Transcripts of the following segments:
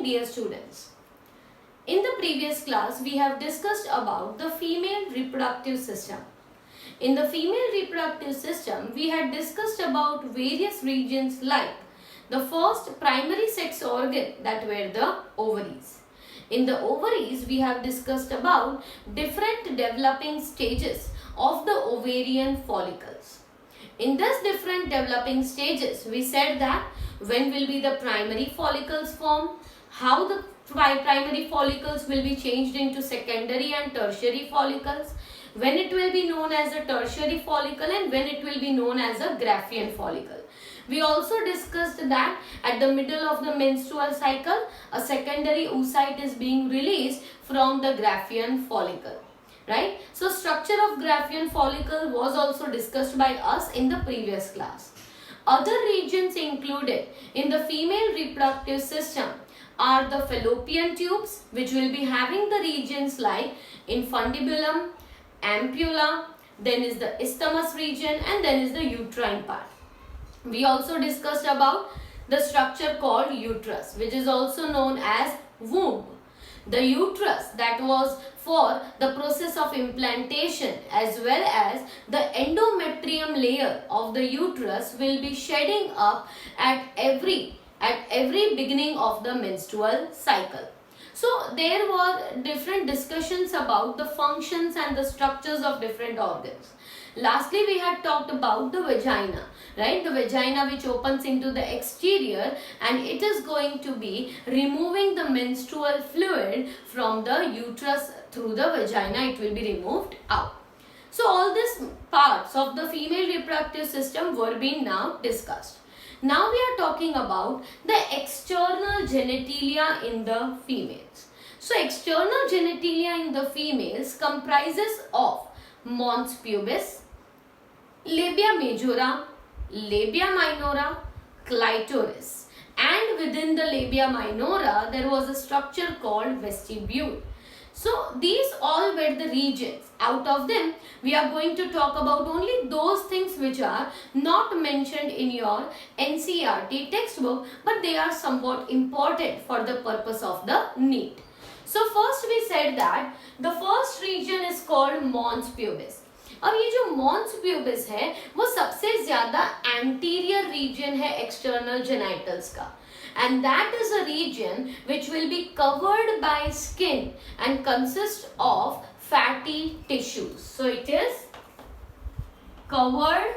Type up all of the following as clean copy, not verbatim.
morning, dear students. In the previous class, we have discussed about the female reproductive system. In the female reproductive system, we had discussed about various regions like the first primary sex organ, that were the ovaries. In the ovaries, we have discussed about different developing stages of the ovarian follicles. In these different developing stages, we said that when will be the primary follicles formed, how the primary follicles will be changed into secondary and tertiary follicles, when it will be known as a tertiary follicle and when it will be known as a Graafian follicle. We also discussed that at the middle of the menstrual cycle, a secondary oocyte is being released from the Graafian follicle. Right? So structure of Graafian follicle was also discussed by us in the previous class. Other regions included in the female reproductive system are the fallopian tubes, which will be having the regions like infundibulum, ampulla, then is the isthmus region, and then is the uterine part. We also discussed about the structure called uterus, which is also known as womb. The uterus, that was for the process of implantation, as well as the endometrium layer of the uterus will be shedding up at every beginning of the menstrual cycle. So there were different discussions about the functions and the structures of different organs. Lastly, we had talked about the vagina, right? The vagina which opens into the exterior, and it is going to be removing the menstrual fluid from the uterus through the vagina. It will be removed out. So all these parts of the female reproductive system were being now discussed. Now we are talking about the external genitalia in the females. So external genitalia in the females comprises of mons pubis, labia majora, labia minora, clitoris, and within the labia minora there was a structure called vestibule. So these all were the regions. Out of them, we are going to talk about only those things which are not mentioned in your NCERT textbook, but they are somewhat important for the purpose of the NEET. So first we said that the first region is called mons pubis. अब ये जो mons pubis है वो सबसे ज़्यादा anterior region है external genitals का. And that is a region which will be covered by skin and consists of fatty tissues. So it is covered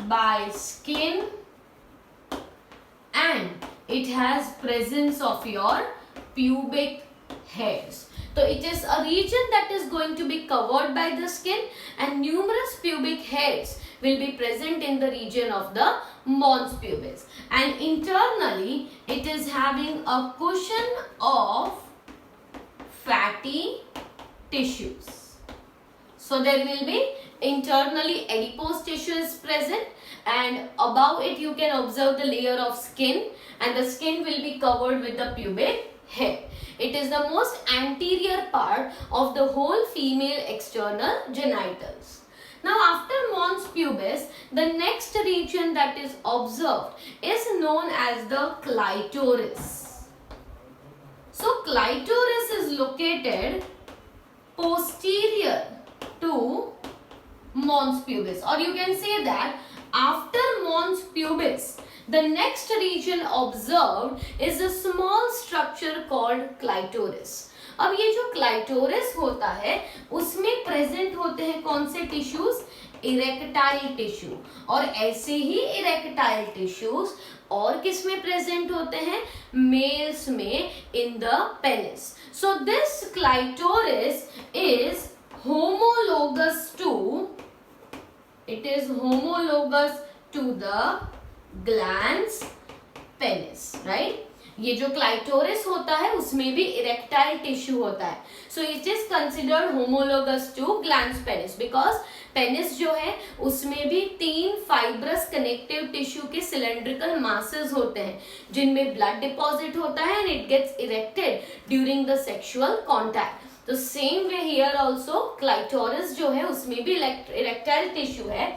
by skin and it has presence of your pubic hairs. So it is a region that is going to be covered by the skin and numerous pubic hairs will be present in the region of the mons pubis, and internally it is having a cushion of fatty tissues. So there will be internally adipose tissue is present, and above it you can observe the layer of skin, and the skin will be covered with the pubic hair. It is the most anterior part of the whole female external genitals. Now after mons pubis, the next region that is observed is known as the clitoris. So clitoris is located posterior to mons pubis, or you can say that after mons pubis, the next region observed is a small structure called clitoris. अब ये जो clitoris होता है उसमें present होते हैं कौन से टिश्यूज, इरेक्टाइल टिश्यू, और ऐसे ही इरेक्टाइल टिश्यूज और किस में प्रेजेंट होते हैं, मेल्स में, in the penis. So this clitoris is homologous to the glands penis, right. ये जो क्लाइटोरिस होता है उसमें भी इरेक्टाइल टिश्यू होता है. So it is considered homologous to glans penis because penis जो है उसमें भी 3 फाइब्रस कनेक्टिव टिश्यू के सिलेंड्रिकल मासेस होते हैं जिनमें ब्लड डिपॉजिट होता है and it gets erected during the sexual contact. तो same way here also clitoris जो है उसमें भी इरेक्टाइल टिश्यू है,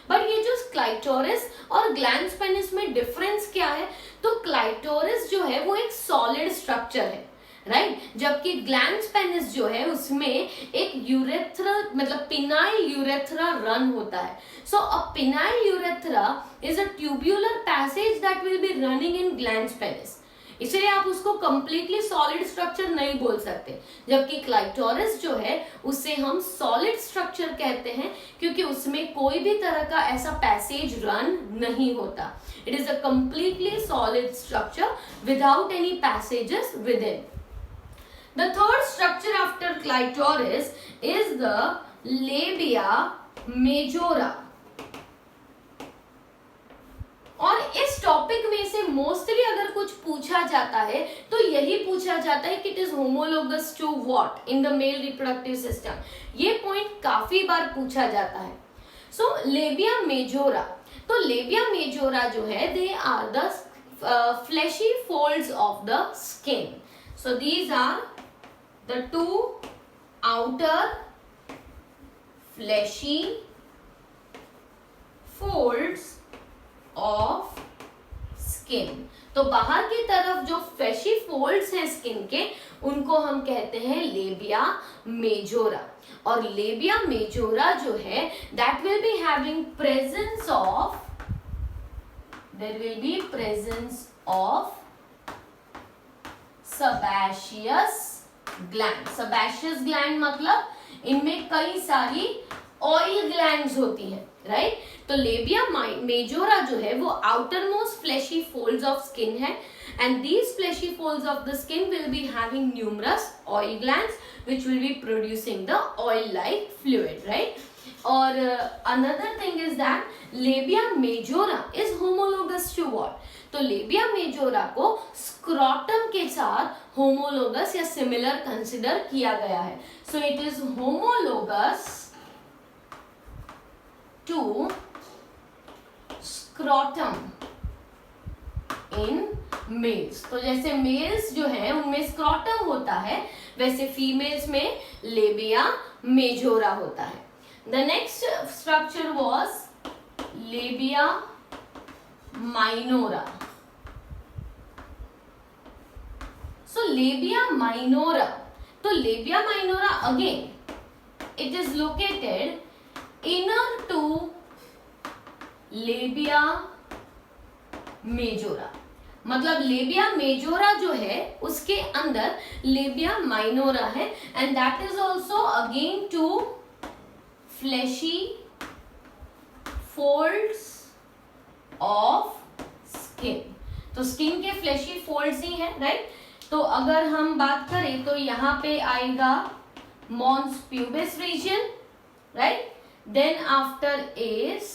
बट ये जो क्लाइटोरिस और ग्लैंड पेनिस में डिफरेंस क्या है, तो क्लाइटोरिस जो है वो एक सॉलिड स्ट्रक्चर है, राइट, जबकि ग्लैंड पेनिस जो है उसमें एक यूरेथ्रा मतलब पिनाइल यूरेथ्रा रन होता है. So a penile urethra is a tubular passage that will be running in gland penis. इसलिए आप उसको कंप्लीटली सॉलिड स्ट्रक्चर नहीं बोल सकते, जबकि क्लाइटोरिस जो है उसे हम सॉलिड स्ट्रक्चर कहते हैं क्योंकि उसमें कोई भी तरह का ऐसा पैसेज रन नहीं होता. It is a completely solid structure without any passages with in. The third structure after clitoris is the labia majora. और इस टॉपिक में से मोस्टली अगर कुछ पूछा जाता है तो यही पूछा जाता है कि it is homologous to what in the male reproductive system. ये पॉइंट काफी बार पूछा जाता है. सो लेबिया मेजोरा, तो लेबिया मेजोरा जो है they are the fleshy folds of the skin. So these are the two outer fleshy folds of skin. तो बाहर की तरफ जो फ्लैशी फोल्ड्स हैं स्किन के उनको हम कहते हैं लेबिया मेजोरा. और लेबिया मेजोरा जो है that will be having presence of, there will be presence of sebaceous gland. sebaceous gland मतलब इनमें कई सारी ऑयल ग्लैंड्स होती हैं, राइट. तो लेबिया मेजोरा जो है वो outermost fleshy folds of skin है and these fleshy folds of the skin will be having numerous oil glands which will be producing the oil like fluid, right. और another thing is that labia majora is homologous to what, तो labia majora को scrotum के साथ homologous या similar consider किया गया है. So it is homologous to scrotum in males. तो जैसे मेल्स जो है उनमें स्क्रोटम होता है वैसे फीमेल्स में लेबिया मेजोरा होता है. The next structure was labia minora. So labia minora, तो labia minora again it is located inner to labia majora. मतलब लेबिया मेजोरा जो है उसके अंदर लेबिया माइनोरा है and that is also again to fleshy folds of skin. तो skin के fleshy folds ही है, राइट. तो अगर हम बात करें तो यहाँ पे आएगा mons pubis region, right. Then after is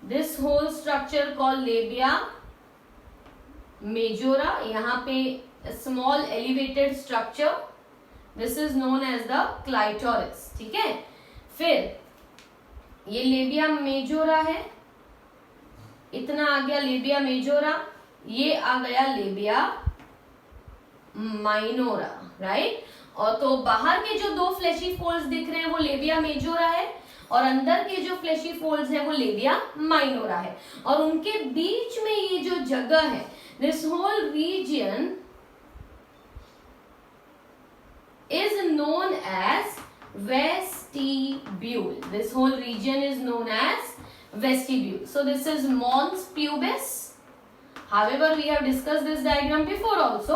this whole structure called labia majora. यहाँ पे small elevated structure, this is known as the clitoris, ठीक है. फिर ये लेबिया मेजोरा है, इतना आ गया लेबिया मेजोरा. ये आ गया लेबिया माइनोरा, राइट. और तो बाहर के जो दो फ्लैशी फोल्ड्स दिख रहे हैं वो लेबिया मेजोरा है और अंदर के जो फ्लैशी फोल्ड्स हैं वो लेबिया माइनोरा है. और उनके बीच में ये जो जगह है, this whole region is known as vestibule. This whole region is known as vestibule. So this is mons pubis. However, we have discussed this diagram before also,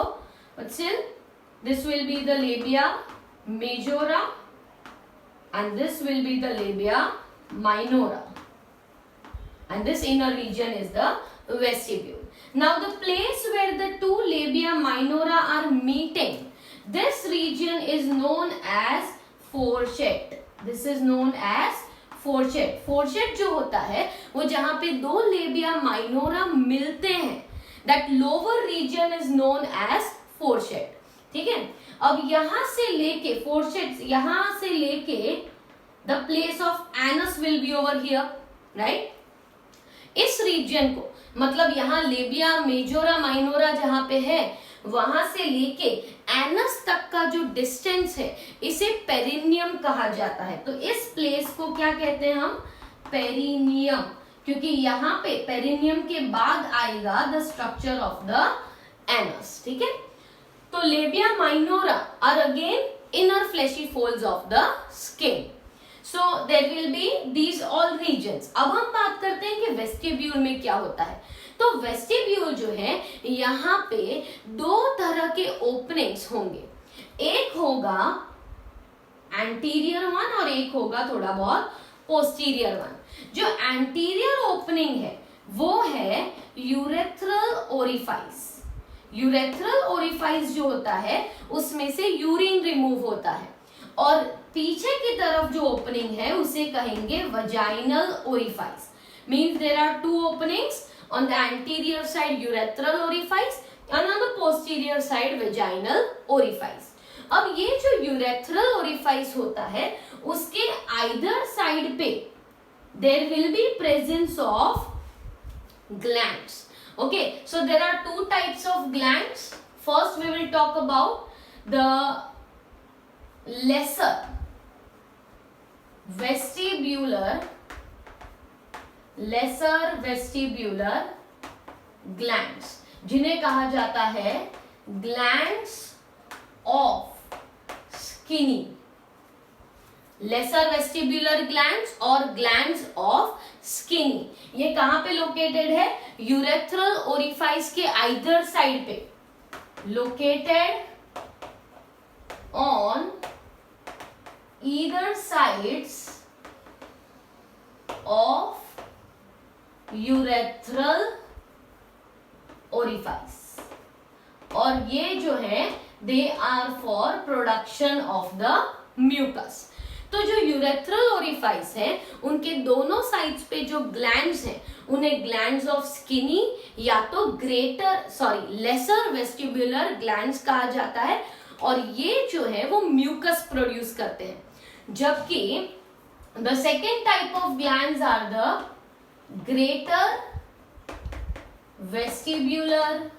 but still this will be the labia majora and this will be the labia minora and this inner region is the vestibule. Now the place where the two labia minora are meeting, this region is known as fourchette. This is known as फोर्चेट. फोर्चेट जो होता है वो जहां पे दो लेबिया minora मिलते हैं, that lower region is known as fourchette, ठीक है. अब यहां से लेके फोर्चेट, यहां से लेके the place of anus will be over here, right. इस रीजन को मतलब यहाँ लेबिया मेजोरा माइनोरा जहां पे है वहां से लेके एनस तक का जो डिस्टेंस है इसे पेरिनियम कहा जाता है। तो इस प्लेस को क्या कहते हैं हम? पेरिनियम, क्योंकि यहाँ पे पेरिनियम के बाद आएगा the structure of the anus. ठीक है, तो labia minora are again inner fleshy folds of the skin. So there will be these all regions। अब हम बात करते हैं कि वेस्टिब्यूल में क्या होता है। तो वेस्टिब्यूल जो है यहाँ पे दो तरह के ओपनिंग्स होंगे, एक होगा एंटीरियर वन और एक होगा थोड़ा बहुत पोस्टीरियर वन। जो एंटीरियर ओपनिंग है वो है यूरेथ्रल ओरिफाइस। यूरेथ्रल ओरिफाइस जो होता है उसमें से यूरिन रिमूव होता है, और पीछे की तरफ जो ओपनिंग है उसे कहेंगे vaginal orifice. Means there are two openings, on the anterior side urethral orifice and on the posterior side vaginal orifice. अब ये जो यूरेथ्रल ओरिफाइस होता है उसके आइदर साइड पे there will be presence of glands. Okay, so there are two types of glands. First we will talk about the lesser vestibular glands, जिन्हें कहा जाता है glands of Skinny। Lesser vestibular glands और glands of skinny, ये कहां पे located है? Urethral orifice के आइदर साइड पे, located on either sides of urethral orifice. और ये जो है they are for production of the mucus. तो जो यूरेथ्रल ओरिफाइस है उनके दोनों साइड्स पे जो ग्लैंड्स हैं उन्हें ग्लैंड्स ऑफ स्किनी या तो लेसर वेस्टिब्यूलर ग्लैंड्स कहा जाता है, और ये जो है वो म्यूकस प्रोड्यूस करते हैं। जबकि the second type of glands are the greater vestibular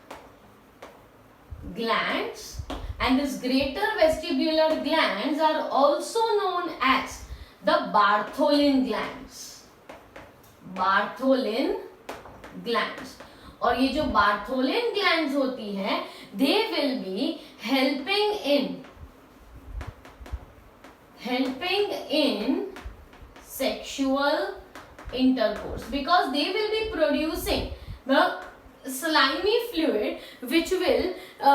glands, and these greater vestibular glands are also known as the Bartholin glands। Bartholin glands, और ये जो Bartholin glands होती है they will be helping in sexual intercourse, because they will be producing the slimy fluid which will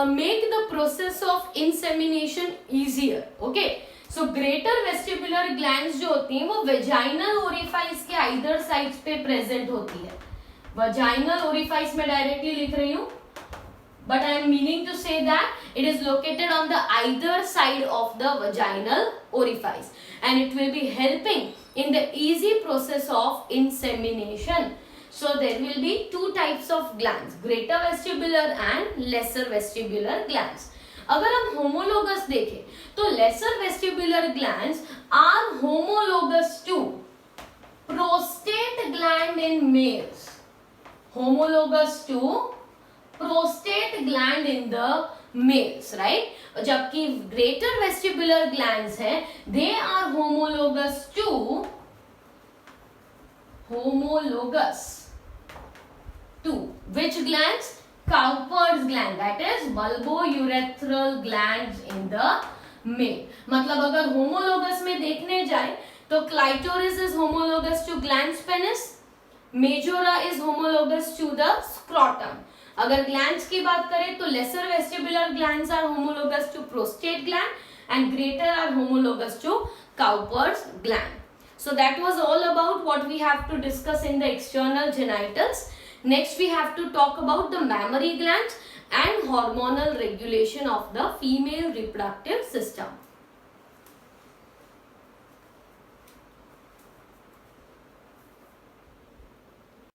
make the process of insemination easier। Okay, so greater vestibular glands जो होती हैं वो vaginal orifice के either sides पे present होती है। vaginal orifice में directly लिख रही हूँ, but I am meaning to say that it is located on the either side of the vaginal orifice and it will be helping in the easy process of insemination। So there will be two types of glands, greater vestibular and lesser vestibular glands। अगर हम homologous देखें तो lesser vestibular glands are homologous to prostate gland in males, homologous to prostate gland in the males, right? जबकि greater vestibular glands हैं they are homologous to which glands? Cowper's gland, that is bulbourethral glands in the male। मतलब अगर homologous में देखने जाए तो clitoris is homologous to glans penis, majora is homologous to the scrotum। अगर glands की बात करें तो lesser vestibular glands are homologous to prostate gland and greater are homologous to Cowper's gland। So that was all about what we have to discuss in the external genitals। Next we have to talk about the mammary glands and hormonal regulation of the female reproductive system।